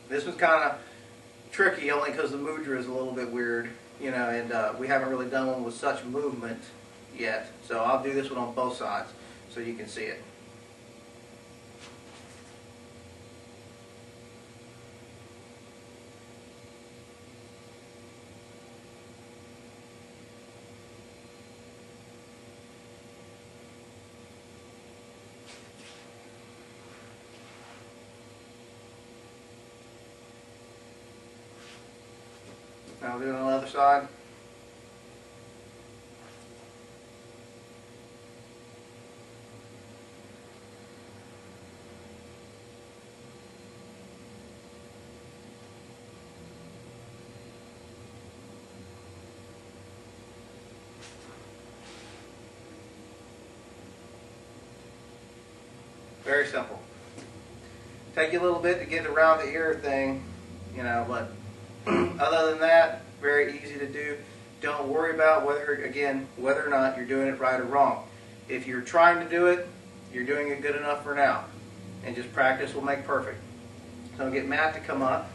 This was kind of tricky only because the mudra is a little bit weird, you know, and we haven't really done one with such movement yet. So I'll do this one on both sides so you can see it. Now I'll do it on the other side. Very simple. Take you a little bit to get around the ear thing, you know, but other than that, very easy to do. Don't worry about whether or not you're doing it right or wrong. If you're trying to do it, you're doing it good enough for now. And just practice will make perfect. So I'm going to get Matt to come up.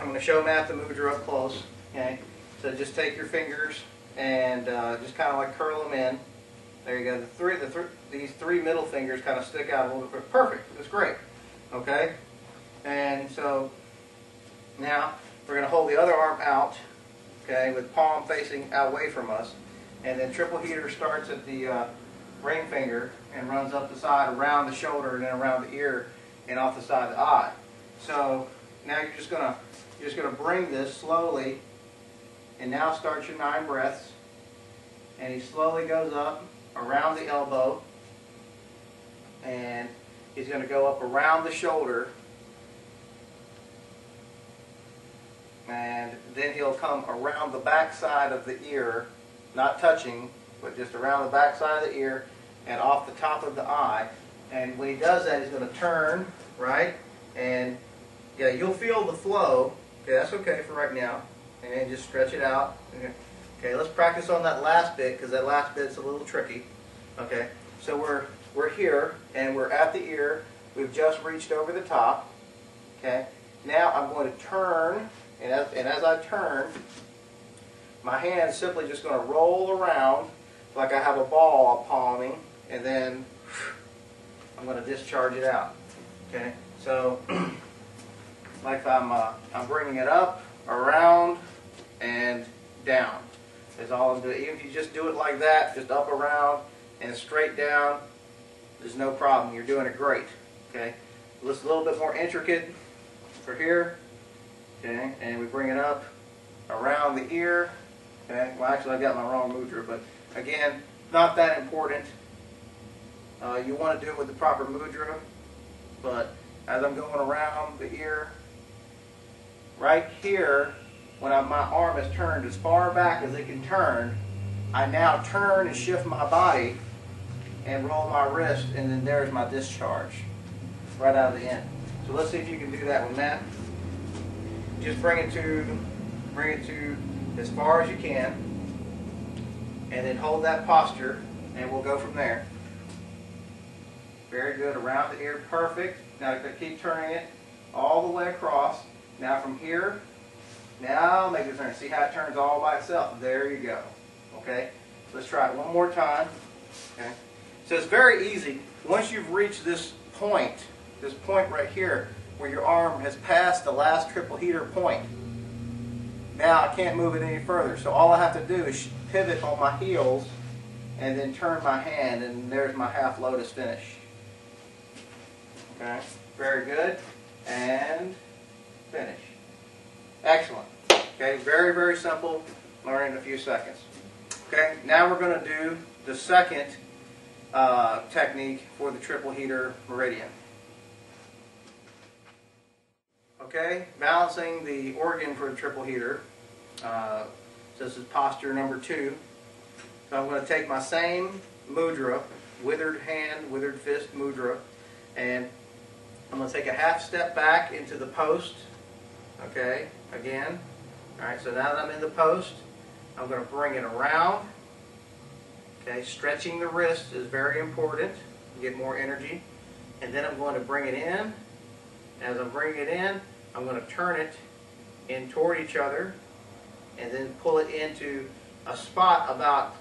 I'm going to show Matt the mudra up close. Okay? So just take your fingers and just kind of like curl them in. There you go. These three middle fingers kind of stick out a little bit. Perfect. That's great. Okay? And so now we're going to hold the other arm out, okay, with palm facing away from us. And then triple heater starts at the ring finger and runs up the side, around the shoulder, and then around the ear and off the side of the eye. So now you're just gonna bring this slowly, and now start your 9 breaths. And he slowly goes up around the elbow, and he's going to go up around the shoulder, and then he'll come around the back side of the ear, not touching, but just around the back side of the ear and off the top of the eye. And when he does that, he's going to turn, right? And yeah, you'll feel the flow. Okay, that's okay for right now. And just stretch it out. Okay, let's practice on that last bit, because that last bit's a little tricky. Okay, so we're here and we're at the ear. We've just reached over the top. Okay, now I'm going to turn, and as I turn, my hand's simply just going to roll around like I have a ball palming, and then I'm going to discharge it out. Okay, so like I'm bringing it up, around, and down. Is all I'm doing. Even if you just do it like that, just up, around, and straight down, there's no problem. You're doing it great. Okay, it's a little bit more intricate for here. Okay, and we bring it up around the ear. Okay, well actually I got my wrong mudra, but again, not that important. You want to do it with the proper mudra, but as I'm going around the ear, right here, when my arm is turned as far back as it can turn, I now turn and shift my body and roll my wrist, and then there's my discharge right out of the end. So let's see if you can do that with Matt. Just bring it to as far as you can, and then hold that posture, and we'll go from there. Very good. Around the ear, perfect. Now keep turning it all the way across. Now from here, now make it turn. See how it turns all by itself? There you go. Okay? Let's try it one more time. Okay? So it's very easy. Once you've reached this point right here, where your arm has passed the last triple heater point, now I can't move it any further. So all I have to do is pivot on my heels and then turn my hand, and there's my half lotus finish. Okay? Very good. And finish. Excellent. Okay, very, very simple. Learn in a few seconds. Okay, now we're going to do the second technique for the triple heater meridian. Okay, balancing the organ for the triple heater. So this is posture number 2. So I'm going to take my same mudra, withered hand, withered fist mudra, and I'm going to take a half step back into the post. Okay, again. Alright, so now that I'm in the post, I'm going to bring it around. Okay, stretching the wrist is very important. You get more energy. And then I'm going to bring it in As I'm bringing it in, I'm going to turn it in toward each other and then pull it into a spot about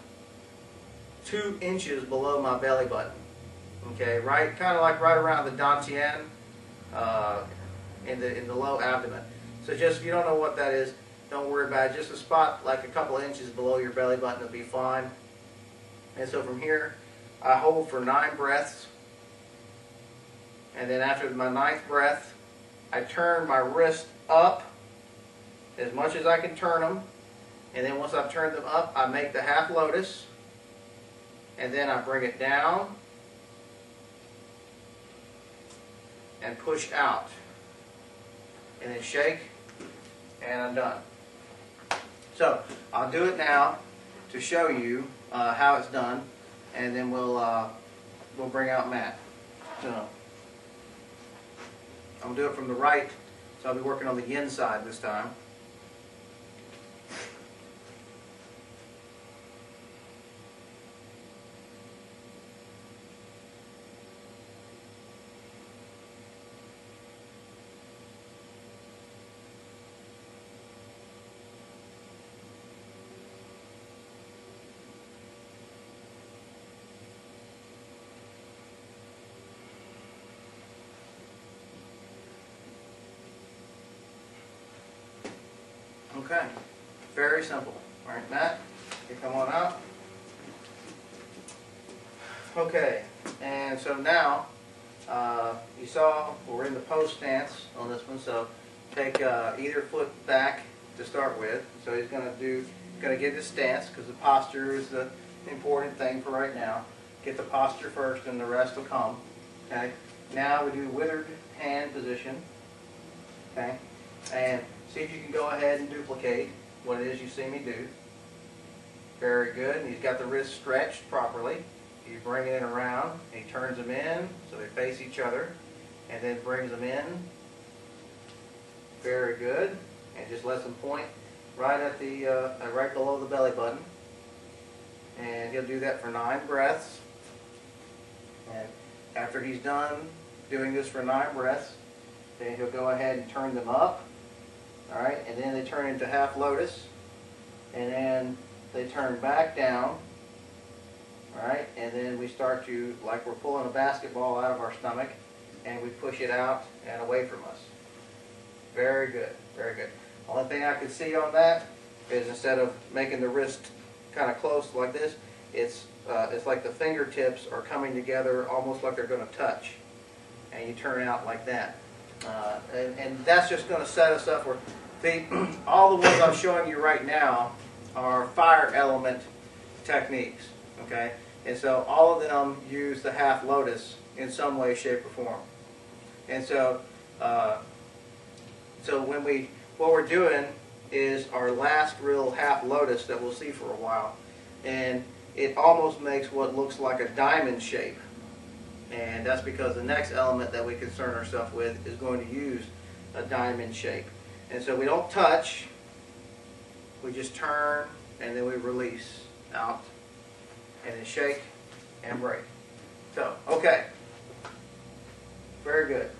2 inches below my belly button. Okay, right, kind of like right around the dantian, in the low abdomen. So just, if you don't know what that is, don't worry about it. Just a spot like a couple of inches below your belly button will be fine. And so from here, I hold for 9 breaths. And then after my 9th breath, I turn my wrist up as much as I can turn them. And then once I've turned them up, I make the half lotus. And then I bring it down and push out. And then shake, and I'm done. So I'll do it now to show you how it's done, and then we'll bring out Matt. So I'm gonna do it from the right, so I'll be working on the yin side this time. Okay, very simple. All right, Matt, you come on out. Okay, and so now you saw we're in the post stance on this one. So take either foot back to start with. So he's going to get his stance because the posture is the important thing for right now. Get the posture first, and the rest will come. Okay. Now we do withered hand position. Okay, and see if you can go ahead and duplicate what it is you see me do. Very good. And he's got the wrist stretched properly. You bring it around. He turns them in so they face each other, and then brings them in. Very good. And just lets them point right at the right below the belly button. And he'll do that for 9 breaths. And after he's done doing this for 9 breaths, then he'll go ahead and turn them up. All right, and then they turn into half lotus, and then they turn back down. All right, and then we start to, like we're pulling a basketball out of our stomach, and we push it out and away from us. Very good, very good. Only thing I can see on that is instead of making the wrist kind of close like this, it's like the fingertips are coming together almost like they're going to touch, and you turn out like that. And that's just going to set us up for all the ones I'm showing you right now are fire element techniques, okay? And so all of them use the half lotus in some way, shape, or form. And so, what we're doing is our last real half lotus that we'll see for a while, and it almost makes what looks like a diamond shape. And that's because the next element that we concern ourselves with is going to use a diamond shape. And so we don't touch, we just turn, and then we release out, and then shake and break. So, okay. Very good.